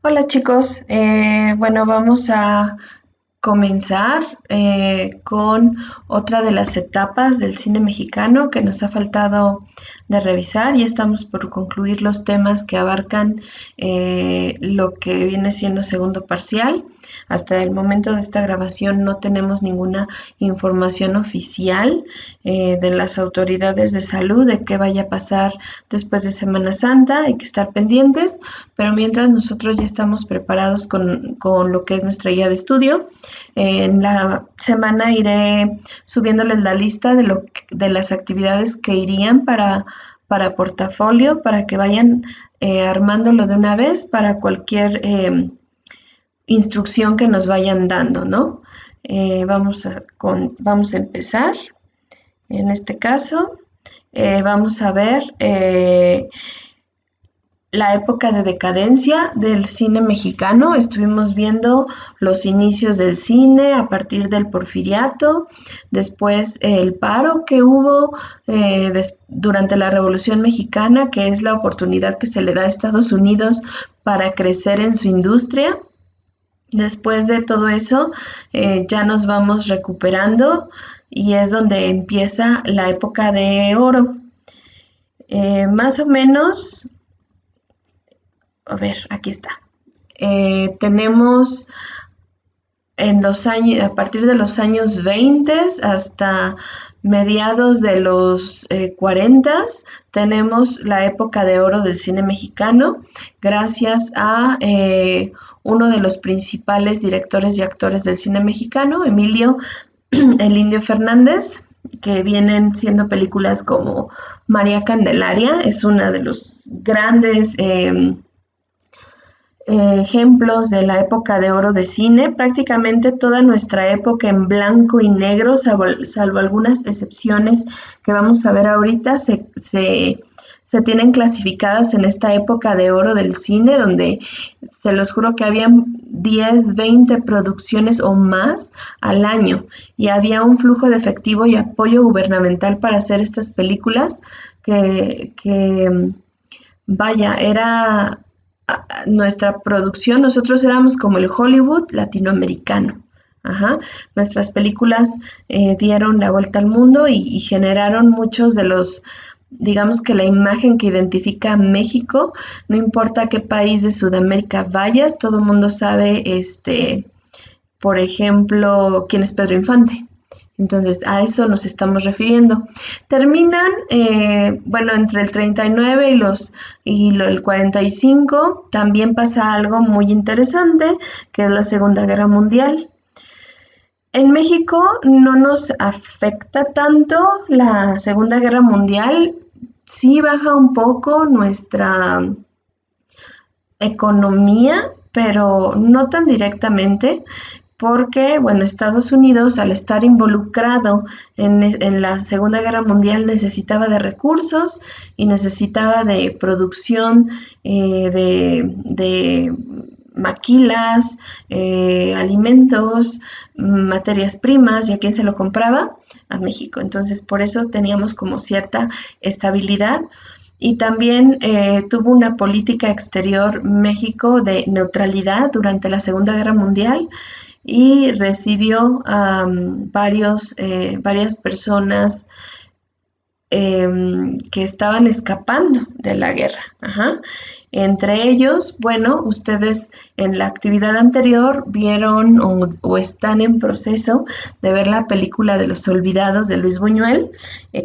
Hola chicos, bueno, vamos a comenzar con otra de las etapas del cine mexicano que nos ha faltado de revisar. Ya estamos por concluir los temas que abarcan lo que viene siendo segundo parcial. Hasta el momento de esta grabación no tenemos ninguna información oficial de las autoridades de salud de qué vaya a pasar después de Semana Santa. Hay que estar pendientes, pero mientras nosotros ya estamos preparados con lo que es nuestra guía de estudio. En la semana iré subiéndoles la lista de las actividades que irían para portafolio, para que vayan armándolo de una vez para cualquier instrucción que nos vayan dando, ¿no? Vamos a empezar. En este caso, vamos a ver la época de decadencia del cine mexicano. Estuvimos viendo los inicios del cine a partir del Porfiriato, después el paro que hubo durante la Revolución Mexicana, que es la oportunidad que se le da a Estados Unidos para crecer en su industria. Después de todo eso, ya nos vamos recuperando y es donde empieza la época de oro. Más o menos, a ver, aquí está. Tenemos en los años, a partir de los años 20 hasta mediados de los 40, tenemos la época de oro del cine mexicano, gracias a uno de los principales directores y actores del cine mexicano, Emilio el Indio Fernández, que vienen siendo películas como María Candelaria, es una de los grandes ejemplos de la época de oro de cine. Prácticamente toda nuestra época en blanco y negro, salvo algunas excepciones que vamos a ver ahorita, se tienen clasificadas en esta época de oro del cine, donde se los juro que habían 10, 20 producciones o más al año, y había un flujo de efectivo y apoyo gubernamental para hacer estas películas que vaya, era nuestra producción. Nosotros éramos como el Hollywood latinoamericano. Ajá. Nuestras películas dieron la vuelta al mundo y generaron muchos de los, digamos que la imagen que identifica a México. No importa a qué país de Sudamérica vayas, todo el mundo sabe, por ejemplo, quién es Pedro Infante. Entonces, a eso nos estamos refiriendo. Terminan, bueno, entre el 39 el 45, también pasa algo muy interesante, que es la Segunda Guerra Mundial. En México no nos afecta tanto la Segunda Guerra Mundial, sí baja un poco nuestra economía, pero no tan directamente, porque, bueno, Estados Unidos, al estar involucrado en la Segunda Guerra Mundial, necesitaba de recursos y necesitaba de producción de maquilas, alimentos, materias primas. ¿Y a quién se lo compraba? A México. Entonces, por eso teníamos como cierta estabilidad. Y también tuvo una política exterior México de neutralidad durante la Segunda Guerra Mundial, y recibió varias personas que estaban escapando de la guerra. Ajá. Entre ellos, bueno, ustedes en la actividad anterior vieron o están en proceso de ver la película de Los Olvidados de Luis Buñuel.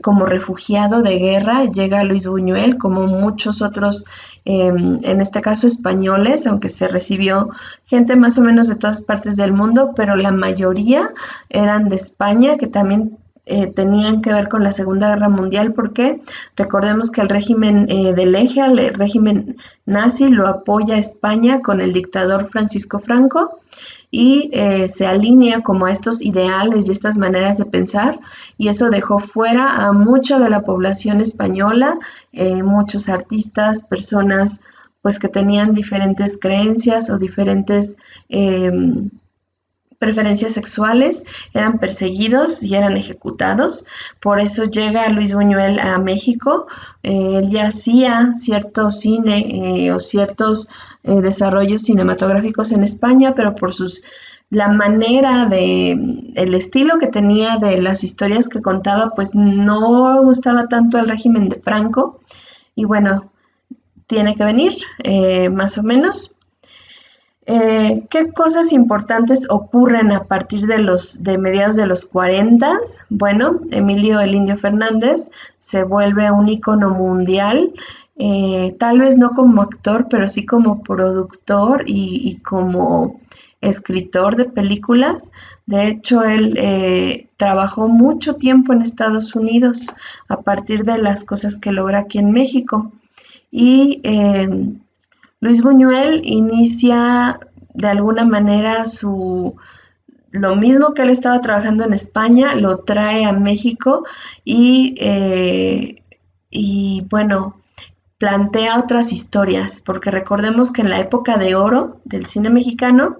Como refugiado de guerra llega Luis Buñuel, como muchos otros, en este caso españoles, aunque se recibió gente más o menos de todas partes del mundo, pero la mayoría eran de España, que también tenían que ver con la Segunda Guerra Mundial, porque recordemos que el régimen del eje, el régimen nazi, lo apoya España con el dictador Francisco Franco, y se alinea como a estos ideales y estas maneras de pensar, y eso dejó fuera a mucha de la población española, muchos artistas, personas pues que tenían diferentes creencias o diferentes preferencias sexuales, eran perseguidos y eran ejecutados. Por eso llega Luis Buñuel a México. Él ya hacía cierto cine o ciertos desarrollos cinematográficos en España, pero por la manera el estilo que tenía de las historias que contaba, pues no gustaba tanto al régimen de Franco. Y bueno, tiene que venir, más o menos. ¿Qué cosas importantes ocurren a partir de mediados de los 40? Bueno, Emilio el Indio Fernández se vuelve un ícono mundial, tal vez no como actor, pero sí como productor y como escritor de películas. De hecho, él trabajó mucho tiempo en Estados Unidos a partir de las cosas que logra aquí en México. Y Luis Buñuel inicia de alguna manera lo mismo que él estaba trabajando en España, lo trae a México y bueno, plantea otras historias, porque recordemos que en la época de oro del cine mexicano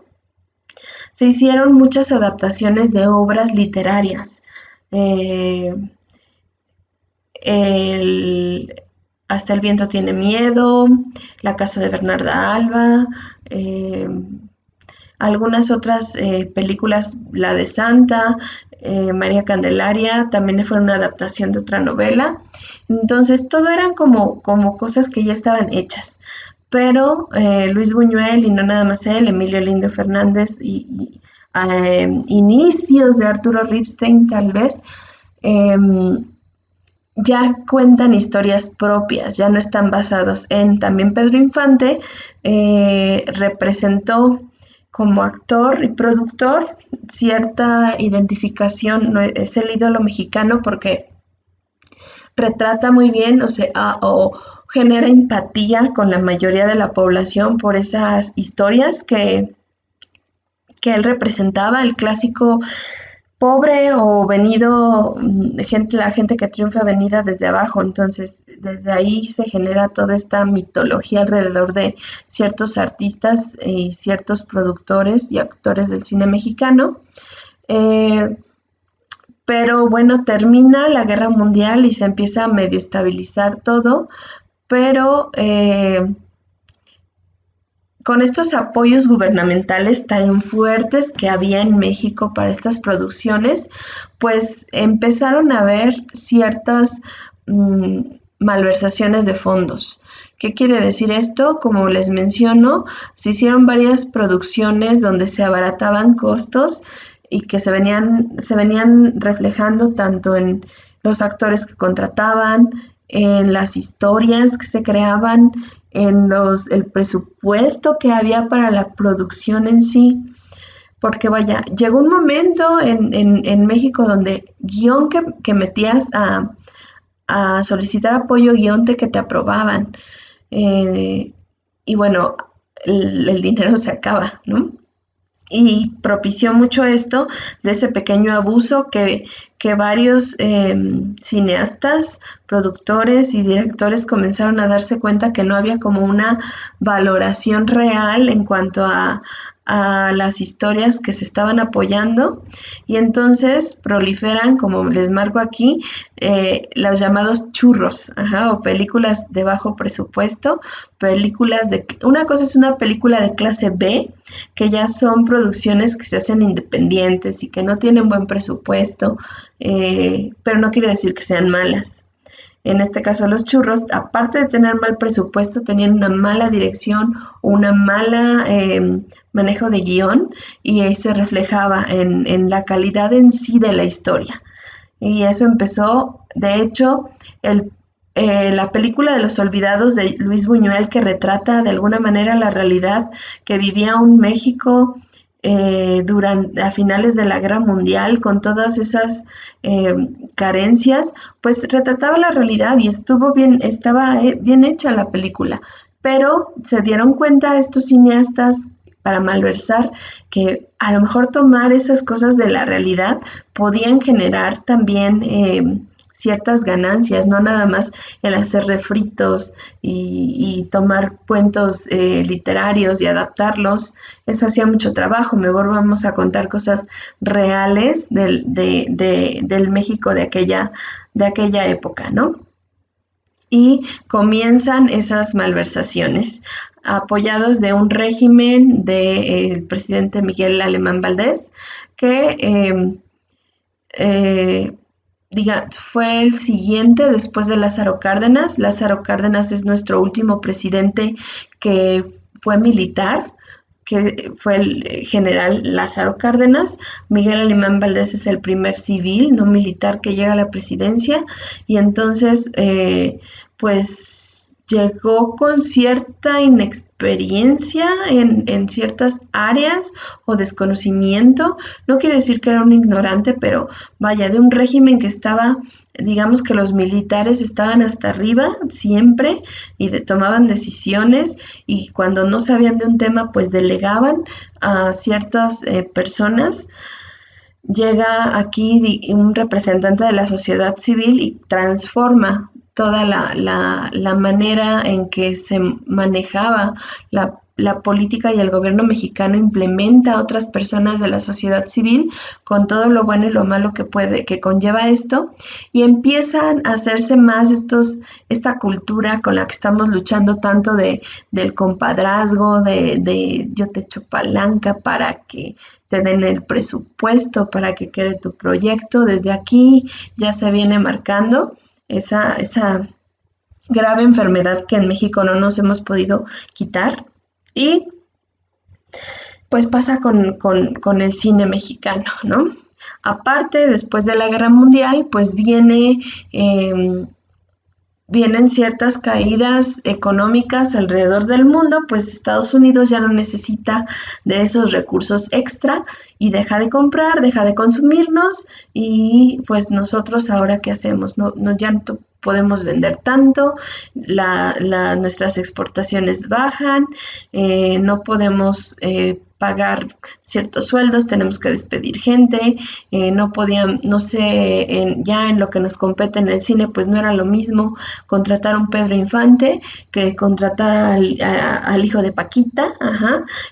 se hicieron muchas adaptaciones de obras literarias. Hasta el viento tiene miedo, La casa de Bernarda Alba, algunas otras películas, La de Santa, María Candelaria, también fue una adaptación de otra novela. Entonces, todo eran como cosas que ya estaban hechas. Pero Luis Buñuel, y no nada más él, Emilio Lindo Fernández y inicios de Arturo Ripstein tal vez, ya cuentan historias propias, ya no están basados en. También Pedro Infante representó como actor y productor cierta identificación, no es el ídolo mexicano porque retrata muy bien, o genera empatía con la mayoría de la población por esas historias que él representaba, el clásico pobre o venido, la gente que triunfa venida desde abajo. Entonces, desde ahí se genera toda esta mitología alrededor de ciertos artistas y ciertos productores y actores del cine mexicano. Pero bueno, termina la Guerra Mundial y se empieza a medio estabilizar todo, pero con estos apoyos gubernamentales tan fuertes que había en México para estas producciones, pues empezaron a haber ciertas malversaciones de fondos. ¿Qué quiere decir esto? Como les menciono, se hicieron varias producciones donde se abarataban costos y que se venían reflejando tanto en los actores que contrataban, en las historias que se creaban, en el presupuesto que había para la producción en sí. Porque vaya, llegó un momento en México donde guión que metías a solicitar apoyo, guión que te aprobaban. Y bueno, el dinero se acaba, ¿no? Y propició mucho esto de ese pequeño abuso que varios cineastas, productores y directores comenzaron a darse cuenta que no había como una valoración real en cuanto a las historias que se estaban apoyando, y entonces proliferan, como les marco aquí, los llamados churros, o películas de bajo presupuesto, una cosa es una película de clase B, que ya son producciones que se hacen independientes y que no tienen buen presupuesto, pero no quiere decir que sean malas. En este caso, los churros, aparte de tener mal presupuesto, tenían una mala dirección, una mala manejo de guión, y se reflejaba en la calidad en sí de la historia. Y eso empezó, de hecho, la película de Los Olvidados de Luis Buñuel, que retrata de alguna manera la realidad que vivía un México a finales de la Guerra Mundial, con todas esas carencias, pues retrataba la realidad y estaba bien hecha la película. Pero se dieron cuenta estos cineastas, para malversar, que a lo mejor tomar esas cosas de la realidad podían generar también ciertas ganancias, no nada más el hacer refritos y tomar cuentos literarios y adaptarlos. Eso hacía mucho trabajo. Mejor vamos a contar cosas reales del México de aquella época, ¿no? Y comienzan esas malversaciones, apoyados de un régimen del presidente Miguel Alemán Valdés, que fue el siguiente después de Lázaro Cárdenas. Lázaro Cárdenas es nuestro último presidente que fue militar, que fue el general Lázaro Cárdenas. Miguel Alemán Valdés es el primer civil, no militar, que llega a la presidencia, y entonces pues llegó con cierta inexperiencia en ciertas áreas o desconocimiento. No quiere decir que era un ignorante, pero vaya, de un régimen que estaba, digamos que los militares estaban hasta arriba siempre y tomaban decisiones, y cuando no sabían de un tema pues delegaban a ciertas personas. Llega aquí un representante de la sociedad civil y transforma toda la manera en que se manejaba la política, y el gobierno mexicano implementa a otras personas de la sociedad civil con todo lo bueno y lo malo que conlleva esto, y empiezan a hacerse más esta cultura con la que estamos luchando tanto del compadrazgo, de yo te echo palanca para que te den el presupuesto, para que quede tu proyecto. Desde aquí ya se viene marcando esa grave enfermedad que en México no nos hemos podido quitar. Y pues pasa con el cine mexicano, ¿no? Aparte, después de la Guerra Mundial, pues vienen ciertas caídas económicas alrededor del mundo, pues Estados Unidos ya no necesita de esos recursos extra y deja de comprar, deja de consumirnos, y pues nosotros ahora ¿qué hacemos? Ya no podemos vender tanto, nuestras exportaciones bajan, no podemos pagar ciertos sueldos, tenemos que despedir gente, ya en lo que nos compete en el cine, pues no era lo mismo contratar a un Pedro Infante que contratar al hijo de Paquita,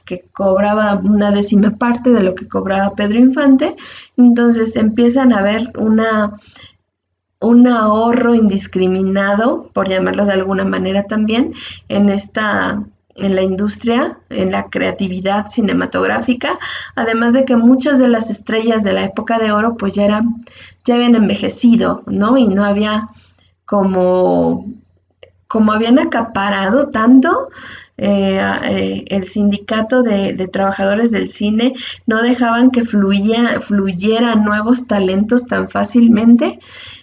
que cobraba una 10ª parte de lo que cobraba Pedro Infante. Entonces empiezan a haber un ahorro indiscriminado, por llamarlo de alguna manera también, en la industria, en la creatividad cinematográfica, además de que muchas de las estrellas de la época de oro pues ya habían envejecido, ¿no? Y no había como habían acaparado tanto, el sindicato de trabajadores del cine no dejaban que fluyeran nuevos talentos tan fácilmente,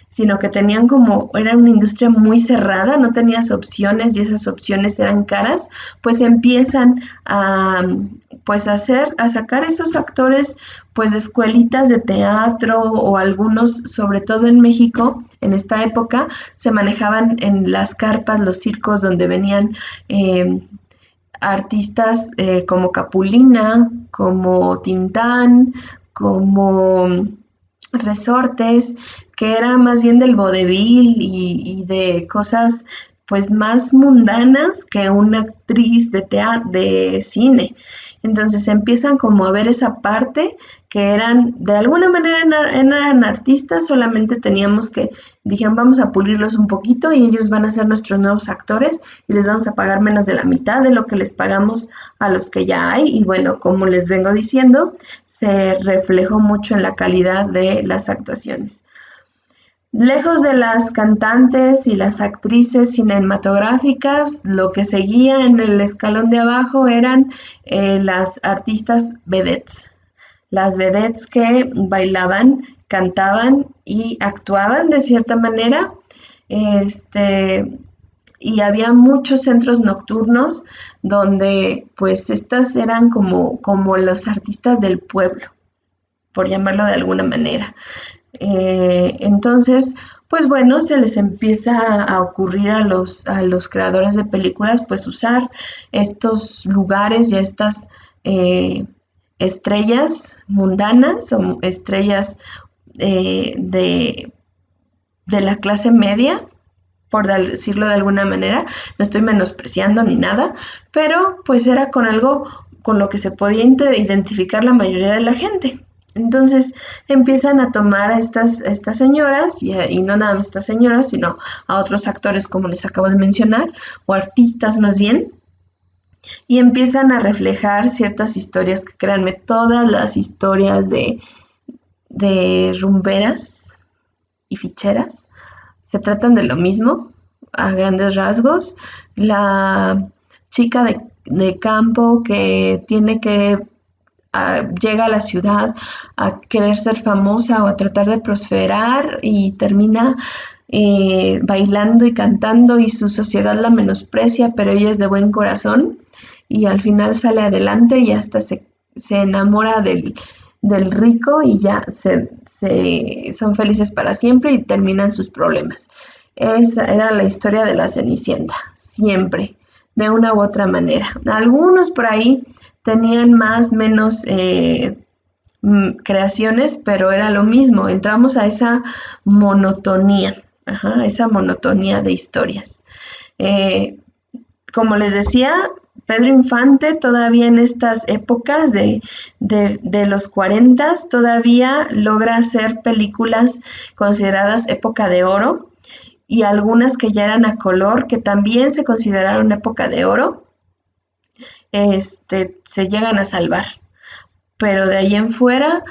sino que era una industria muy cerrada, no tenías opciones y esas opciones eran caras. Pues empiezan a sacar esos actores pues de escuelitas de teatro, o algunos, sobre todo en México, en esta época, se manejaban en las carpas, los circos, donde venían artistas como Capulina, como Tintán, como Resortes, que era más bien del vodevil y de cosas pues más mundanas que una actriz de cine. Entonces empiezan como a ver esa parte, que de alguna manera eran artistas, solamente dijeron vamos a pulirlos un poquito y ellos van a ser nuestros nuevos actores y les vamos a pagar menos de la mitad de lo que les pagamos a los que ya hay. Y bueno, como les vengo diciendo, se reflejó mucho en la calidad de las actuaciones. Lejos de las cantantes y las actrices cinematográficas, lo que seguía en el escalón de abajo eran las artistas vedettes. Las vedettes que bailaban, cantaban y actuaban de cierta manera. Y había muchos centros nocturnos donde pues estas eran como los artistas del pueblo, por llamarlo de alguna manera. Entonces, pues bueno, se les empieza a ocurrir a los creadores de películas pues usar estos lugares y estas estrellas mundanas o estrellas de la clase media, por decirlo de alguna manera. No estoy menospreciando ni nada, pero pues era con algo con lo que se podía identificar la mayoría de la gente. Entonces empiezan a tomar a estas señoras, y no nada más estas señoras, sino a otros actores como les acabo de mencionar, o artistas más bien, y empiezan a reflejar ciertas historias que, créanme, todas las historias de rumberas y ficheras se tratan de lo mismo, a grandes rasgos. La chica de campo que tiene que llega a la ciudad a querer ser famosa o a tratar de prosperar y termina bailando y cantando, y su sociedad la menosprecia, pero ella es de buen corazón y al final sale adelante y hasta se enamora del rico y ya son felices para siempre y terminan sus problemas. Esa era la historia de la Cenicienta, siempre, de una u otra manera. Algunos por ahí tenían más, menos creaciones, pero era lo mismo. Entramos a esa monotonía, esa monotonía de historias. Como les decía, Pedro Infante todavía en estas épocas de los 40 todavía logra hacer películas consideradas época de oro, y algunas que ya eran a color, que también se consideraron época de oro, se llegan a salvar. Pero de ahí en fuera,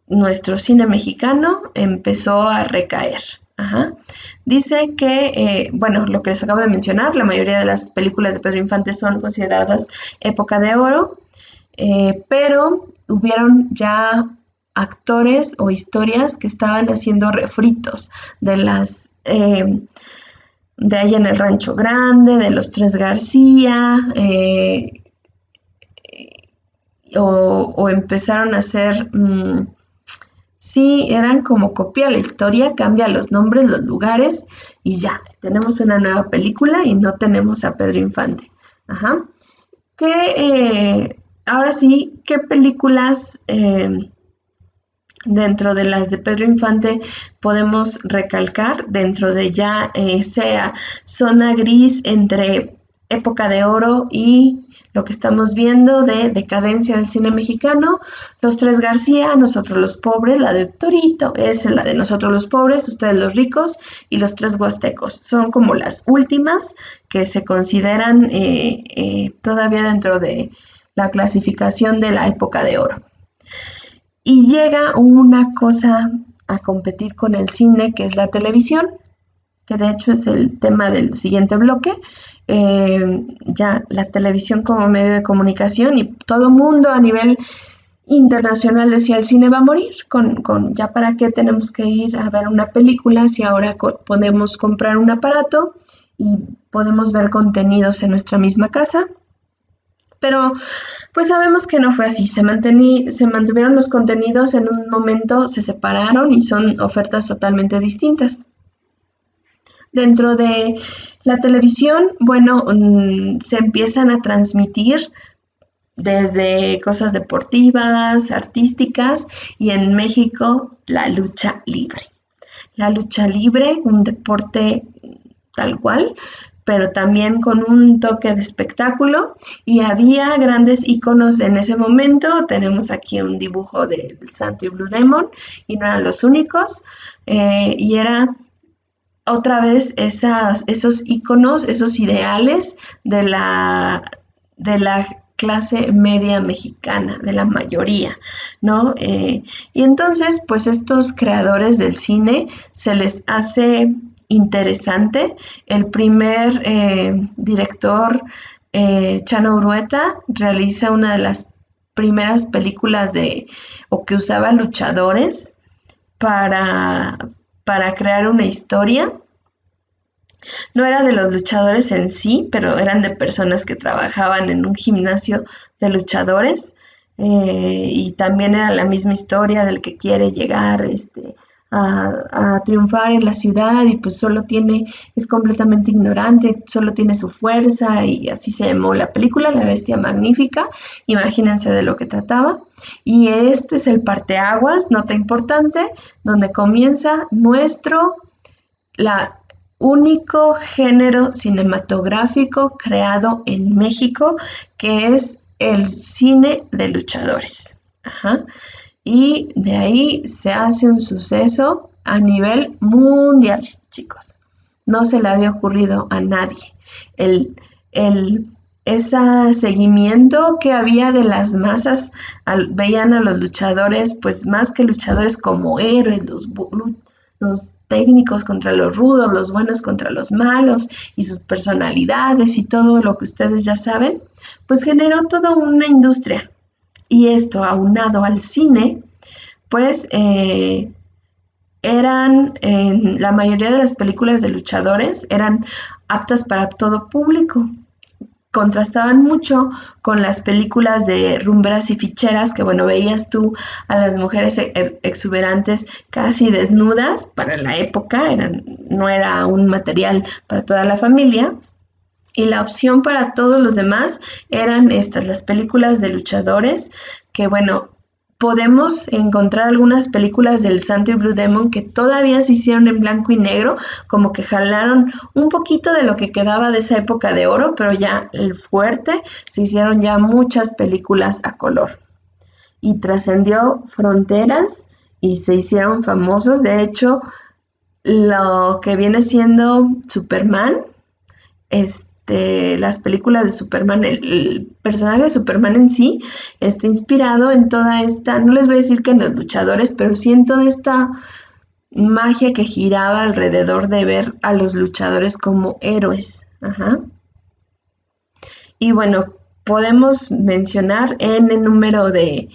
nuestro cine mexicano empezó a recaer. Dice que, bueno, lo que les acabo de mencionar, la mayoría de las películas de Pedro Infante son consideradas época de oro, pero hubieron ya actores o historias que estaban haciendo refritos de las de ahí en el Rancho Grande, de los Tres García, o empezaron a hacer, sí, eran como copia la historia, cambia los nombres, los lugares, y ya, tenemos una nueva película y no tenemos a Pedro Infante. Ahora sí, ¿qué películas dentro de las de Pedro Infante podemos recalcar dentro de ya esa zona gris entre época de oro y lo que estamos viendo de decadencia del cine mexicano? Los Tres García, Nosotros los Pobres, la de Torito, es la de Nosotros los Pobres, Ustedes los Ricos, y Los Tres Huastecos. Son como las últimas que se consideran todavía dentro de la clasificación de la época de oro. Y llega una cosa a competir con el cine, que es la televisión, que de hecho es el tema del siguiente bloque. Ya la televisión como medio de comunicación, y todo mundo a nivel internacional decía: el cine va a morir, ya para qué tenemos que ir a ver una película si ahora podemos comprar un aparato y podemos ver contenidos en nuestra misma casa. Pero pues sabemos que no fue así. Se mantuvieron los contenidos, en un momento se separaron y son ofertas totalmente distintas. Dentro de la televisión, bueno, se empiezan a transmitir desde cosas deportivas, artísticas, y en México la lucha libre. La lucha libre, un deporte tal cual, pero también con un toque de espectáculo, y había grandes íconos en ese momento. Tenemos aquí un dibujo del Santo y Blue Demon, y no eran los únicos, y era otra vez esos íconos, esos ideales de la clase media mexicana, de la mayoría, ¿no? Y entonces, pues estos creadores del cine se les hace interesante. El primer director, Chano Urueta, realiza una de las primeras películas que usaba luchadores para crear una historia. No era de los luchadores en sí, pero eran de personas que trabajaban en un gimnasio de luchadores, y también era la misma historia del que quiere llegar a triunfar en la ciudad, y pues es completamente ignorante, solo tiene su fuerza, y así se llamó la película, La Bestia Magnífica. Imagínense de lo que trataba. Y este es el parteaguas, nota importante, donde comienza nuestro la único género cinematográfico creado en México, que es el cine de luchadores. Ajá. Y de ahí se hace un suceso a nivel mundial, chicos. No se le había ocurrido a nadie. Ese seguimiento que había de las masas, veían a los luchadores, pues más que luchadores, como héroes, los técnicos contra los rudos, los buenos contra los malos, y sus personalidades y todo lo que ustedes ya saben, pues generó toda una industria. Y esto, aunado al cine, pues la mayoría de las películas de luchadores eran aptas para todo público. Contrastaban mucho con las películas de rumberas y ficheras, que bueno, veías tú a las mujeres exuberantes casi desnudas para la época, no era un material para toda la familia. Y la opción para todos los demás eran las películas de luchadores, que bueno, podemos encontrar algunas películas del Santo y Blue Demon que todavía se hicieron en blanco y negro, como que jalaron un poquito de lo que quedaba de esa época de oro, pero ya el fuerte, se hicieron ya muchas películas a color. Y trascendió fronteras y se hicieron famosos. De hecho, lo que viene siendo Superman, las películas de Superman, el personaje de Superman en sí está inspirado en toda esta, no les voy a decir que en los luchadores, pero sí en toda esta magia que giraba alrededor de ver a los luchadores como héroes. Ajá. Y bueno, podemos mencionar en el número de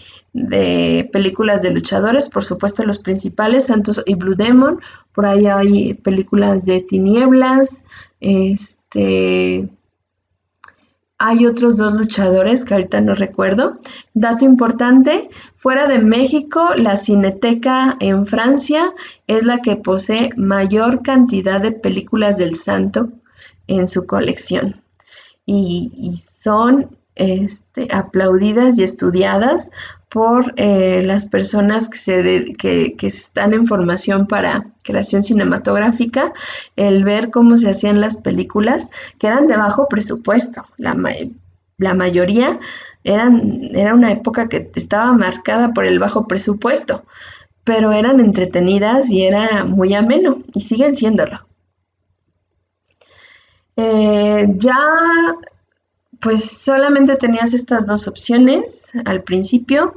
películas de luchadores, por supuesto los principales, Santos y Blue Demon. Por ahí hay películas de Tinieblas, hay otros 2 luchadores que ahorita no recuerdo. Dato importante, fuera de México, la Cineteca en Francia es la que posee mayor cantidad de películas del Santo en su colección. Y son aplaudidas y estudiadas por las personas que están en formación para creación cinematográfica, el ver cómo se hacían las películas, que eran de bajo presupuesto. La mayoría era una época que estaba marcada por el bajo presupuesto, pero eran entretenidas y era muy ameno, y siguen siéndolo. Ya pues solamente tenías estas 2 opciones al principio.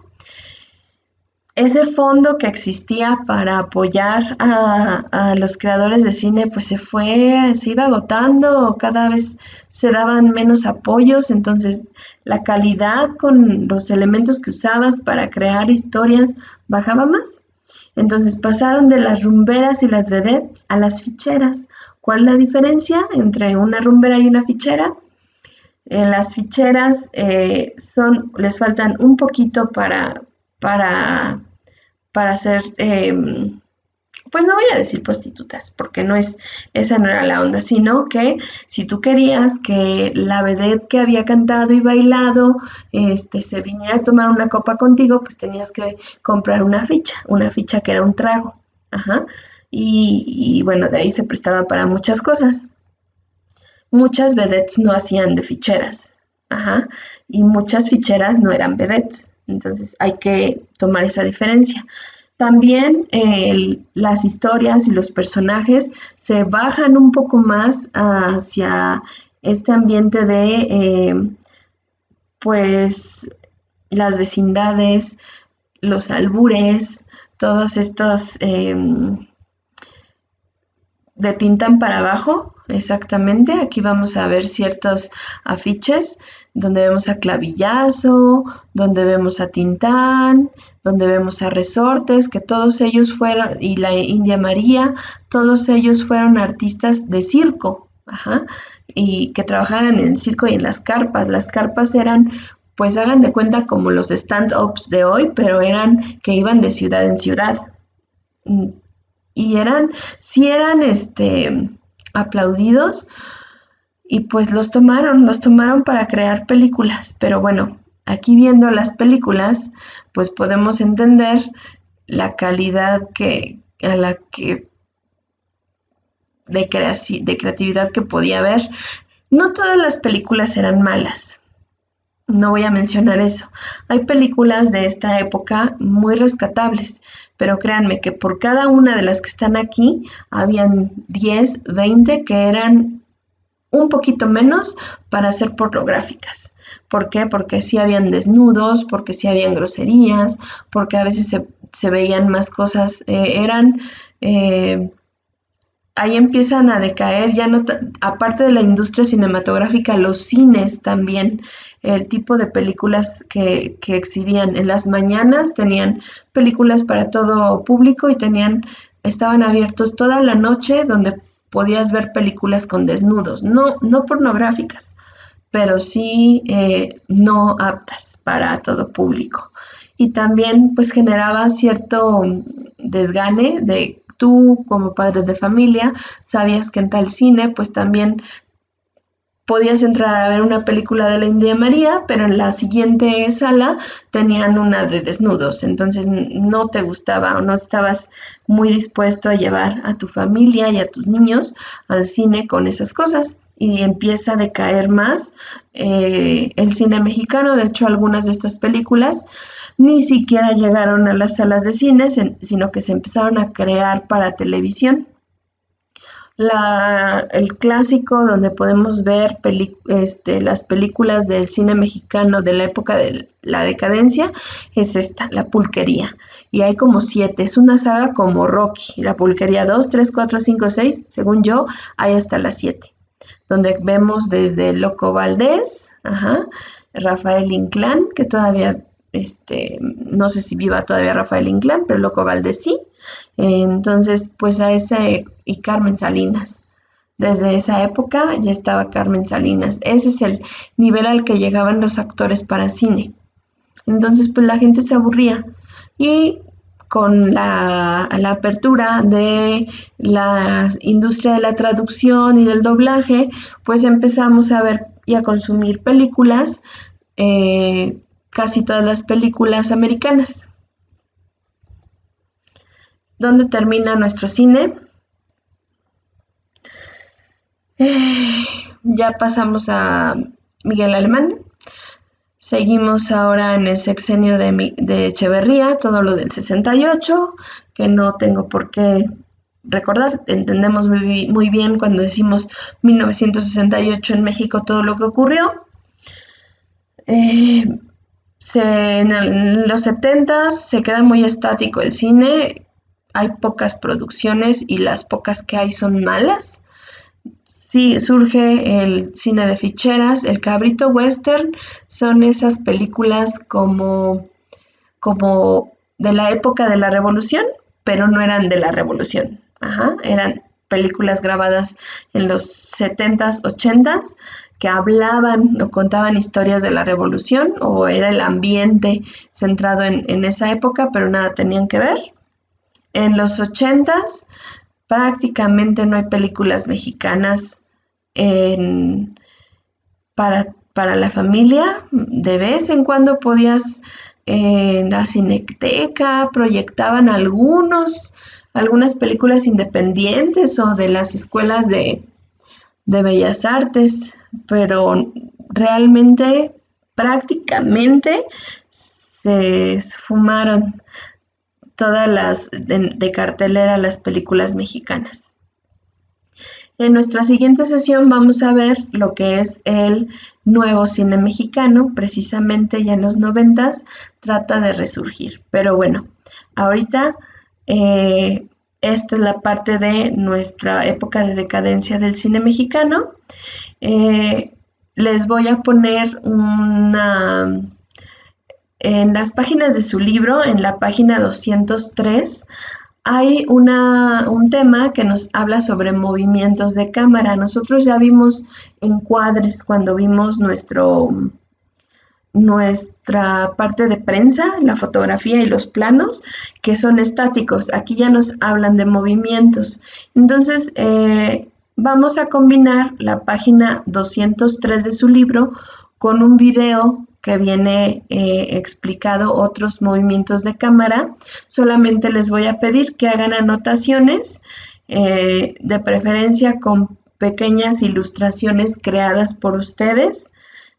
Ese fondo que existía para apoyar a los creadores de cine, pues se iba agotando, cada vez se daban menos apoyos, entonces la calidad con los elementos que usabas para crear historias bajaba más. Entonces pasaron de las rumberas y las vedettes a las ficheras. ¿Cuál es la diferencia entre una rumbera y una fichera? Las ficheras les faltan un poquito para ser, pues no voy a decir prostitutas, porque esa no era la onda, sino que si tú querías que la vedette que había cantado y bailado se viniera a tomar una copa contigo, pues tenías que comprar una ficha que era un trago. Ajá. Y bueno, de ahí se prestaba para muchas cosas. Muchas vedettes no hacían de ficheras. Ajá. Y muchas ficheras no eran vedettes. Entonces hay que tomar esa diferencia. También las historias y los personajes se bajan un poco más hacia este ambiente de pues las vecindades, los albures, todos estos de Tintán para abajo, exactamente. Aquí vamos a ver ciertos afiches donde vemos a Clavillazo, donde vemos a Tintán, donde vemos a Resortes, que todos ellos fueron, y la India María, todos ellos fueron artistas de circo, ajá, y que trabajaban en el circo y en las carpas. Las carpas eran, pues hagan de cuenta como los stand-ups de hoy, pero eran que iban de ciudad en ciudad. Y eran aplaudidos, y pues los tomaron para crear películas. Pero bueno, aquí viendo las películas, pues podemos entender la calidad a la que de creatividad que podía haber. No todas las películas eran malas. No voy a mencionar eso. Hay películas de esta época muy rescatables, pero créanme que por cada una de las que están aquí, habían 10, 20 que eran un poquito menos para ser pornográficas. ¿Por qué? Porque sí habían desnudos, porque sí habían groserías, porque a veces se veían más cosas, ahí empiezan a decaer, ya no, aparte de la industria cinematográfica, los cines también, el tipo de películas que exhibían en las mañanas, tenían películas para todo público y estaban abiertos toda la noche donde podías ver películas con desnudos, no pornográficas, pero sí no aptas para todo público. Y también pues generaba cierto desgane de tú como padre de familia, sabías que en tal cine pues también podías entrar a ver una película de la India María, pero en la siguiente sala tenían una de desnudos, entonces no te gustaba o no estabas muy dispuesto a llevar a tu familia y a tus niños al cine con esas cosas y empieza a decaer más el cine mexicano. De hecho, algunas de estas películas ni siquiera llegaron a las salas de cine, sino que se empezaron a crear para televisión. El clásico donde podemos ver las películas del cine mexicano de la época de la decadencia es esta, La Pulquería. Y hay como 7, es una saga como Rocky, La Pulquería 2, 3, 4, 5, 6, según yo, hay hasta las 7, donde vemos desde Loco Valdés, Rafael Inclán, que todavía, no sé si viva todavía Rafael Inclán, pero Loco Valdés sí. Entonces, pues a ese y Carmen Salinas. Desde esa época ya estaba Carmen Salinas. Ese es el nivel al que llegaban los actores para cine. Entonces, pues la gente se aburría. Y con la apertura de la industria de la traducción y del doblaje, pues empezamos a ver y a consumir películas, casi todas las películas americanas. ¿Dónde termina nuestro cine? Ya pasamos a Miguel Alemán. Seguimos ahora en el sexenio de Echeverría, todo lo del 68, que no tengo por qué recordar. Entendemos muy bien cuando decimos 1968 en México todo lo que ocurrió. En los 70 se queda muy estático el cine. Hay pocas producciones y las pocas que hay son malas. Sí, surge el cine de ficheras, el cabrito western, son esas películas como de la época de la Revolución, pero no eran de la Revolución. Eran películas grabadas en los 70s, 80s, que hablaban o contaban historias de la Revolución, o era el ambiente centrado en esa época, pero nada tenían que ver. En los 80s prácticamente no hay películas mexicanas para la familia. De vez en cuando podías, en la Cineteca proyectaban algunas películas independientes o de las escuelas de Bellas Artes, pero realmente prácticamente se fumaron todas las de cartelera las películas mexicanas. En nuestra siguiente sesión vamos a ver lo que es el nuevo cine mexicano, precisamente ya en los 90s trata de resurgir. Pero bueno, ahorita esta es la parte de nuestra época de decadencia del cine mexicano. Les voy a poner en las páginas de su libro, en la página 203, hay un tema que nos habla sobre movimientos de cámara. Nosotros ya vimos encuadres cuando vimos nuestra parte de prensa, la fotografía y los planos, que son estáticos. Aquí ya nos hablan de movimientos. Entonces, vamos a combinar la página 203 de su libro con un video que viene explicado otros movimientos de cámara. Solamente les voy a pedir que hagan anotaciones de preferencia con pequeñas ilustraciones creadas por ustedes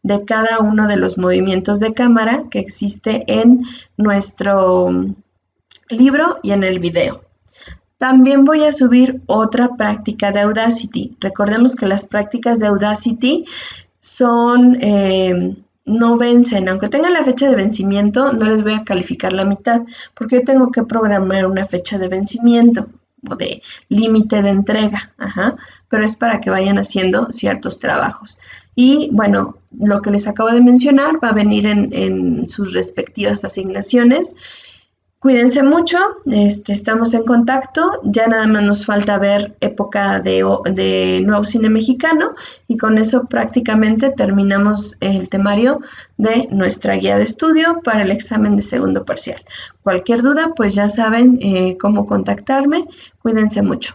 de cada uno de los movimientos de cámara que existe en nuestro libro y en el video. También voy a subir otra práctica de Audacity. Recordemos que las prácticas de Audacity son, no vencen, aunque tengan la fecha de vencimiento, no les voy a calificar la mitad, porque yo tengo que programar una fecha de vencimiento o de límite de entrega, pero es para que vayan haciendo ciertos trabajos. Y bueno, lo que les acabo de mencionar va a venir en sus respectivas asignaciones. Cuídense mucho, estamos en contacto, ya nada más nos falta ver época de nuevo cine mexicano y con eso prácticamente terminamos el temario de nuestra guía de estudio para el examen de segundo parcial. Cualquier duda, pues ya saben cómo contactarme, cuídense mucho.